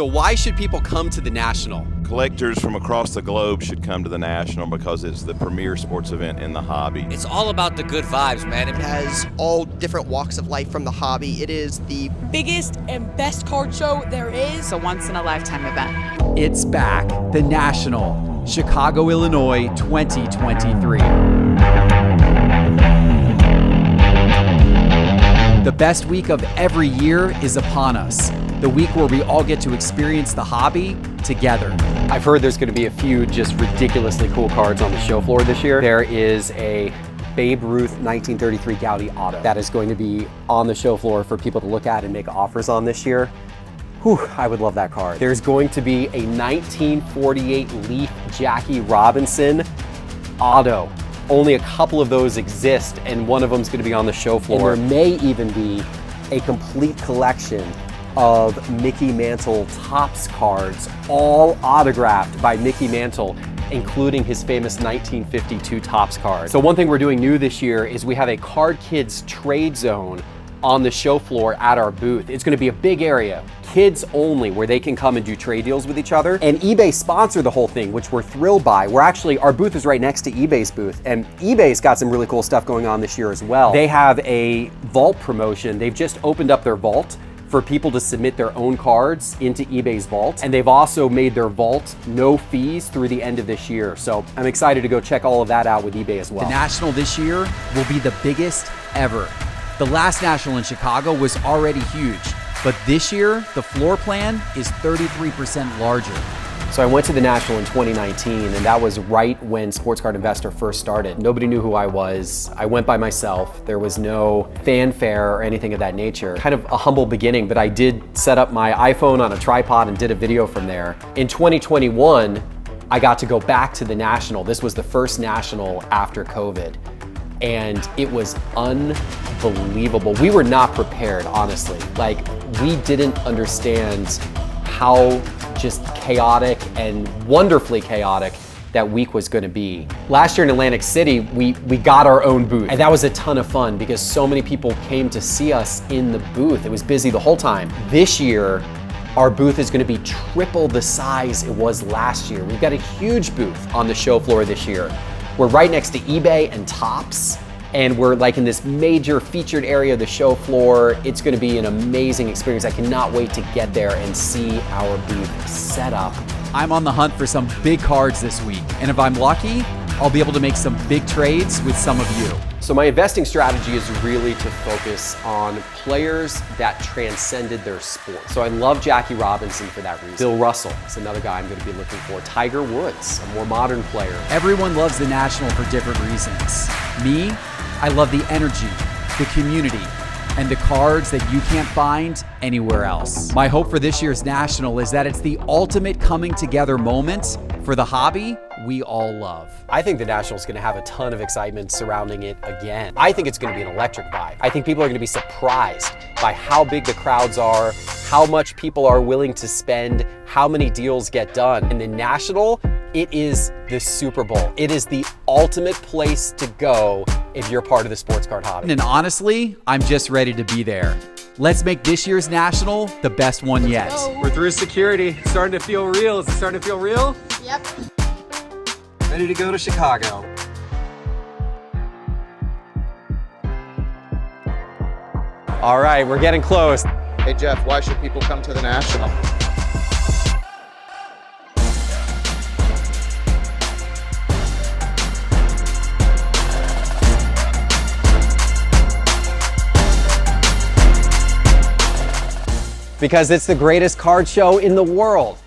So why should people come to the National? Collectors from across the globe should come to the National because it's the premier sports event in the hobby. It's all about the good vibes, man. It has all different walks of life from the hobby. It is the biggest and best card show there is. It's a once-in-a-lifetime event. It's back, the National, Chicago, Illinois, 2023. The best week of every year is upon us. The week where we all get to experience the hobby together. I've heard there's going to be a few just ridiculously cool cards on the show floor this year. There is a Babe Ruth 1933 Gaudi auto that is going to be on the show floor for people to look at and make offers on this year. Whew, I would love that card. There's going to be a 1948 Leaf Jackie Robinson auto. Only a couple of those exist, and one of them is going to be on the show floor. And there may even be a complete collection of Mickey Mantle Topps cards, all autographed by Mickey Mantle, including his famous 1952 Topps card. So one thing we're doing new this year is we have a Card Kids trade zone on the show floor at our booth. It's gonna be a big area, kids only, where they can come and do trade deals with each other. And eBay sponsored the whole thing, which we're thrilled by. Our booth is right next to eBay's booth, and eBay's got some really cool stuff going on this year as well. They have a vault promotion. They've just opened up their vault for people to submit their own cards into eBay's vault. And they've also made their vault no fees through the end of this year. So I'm excited to go check all of that out with eBay as well. The National this year will be the biggest ever. The last National in Chicago was already huge, but this year, the floor plan is 33% larger. So I went to the National in 2019, and that was right when Sports Card Investor first started. Nobody knew who I was. I went by myself. There was no fanfare or anything of that nature. Kind of a humble beginning, but I did set up my iPhone on a tripod and did a video from there. In 2021, I got to go back to the National. This was the first National after COVID, and it was unbelievable. We were not prepared, honestly. Like, we didn't understand how just chaotic and wonderfully chaotic that week was going to be. Last year in Atlantic City, we got our own booth, and that was a ton of fun because so many people came to see us in the booth. It was busy the whole time. This year, our booth is going to be triple the size it was last year. We've got a huge booth on the show floor this year. We're right next to eBay and Topps, and we're like in this major featured area of the show floor. It's gonna be an amazing experience. I cannot wait to get there and see our booth set up. I'm on the hunt for some big cards this week, and if I'm lucky, I'll be able to make some big trades with some of you. So my investing strategy is really to focus on players that transcended their sport. So I love Jackie Robinson for that reason. Bill Russell is another guy I'm going to be looking for. Tiger Woods, a more modern player. Everyone loves the National for different reasons. Me, I love the energy, the community, and the cards that you can't find anywhere else. My hope for this year's National is that it's the ultimate coming together moment for the hobby we all love. I think the National's gonna have a ton of excitement surrounding it again. I think it's gonna be an electric vibe. I think people are gonna be surprised by how big the crowds are, how much people are willing to spend, how many deals get done. And the National, it is the Super Bowl. It is the ultimate place to go if you're part of the sports card hobby. And honestly, I'm just ready to be there. Let's make this year's National the best one yet. We're through security. It's starting to feel real. Is it starting to feel real? Yep. Ready to go to Chicago. All right, we're getting close. Hey Jeff, why should people come to the National? Because it's the greatest card show in the world.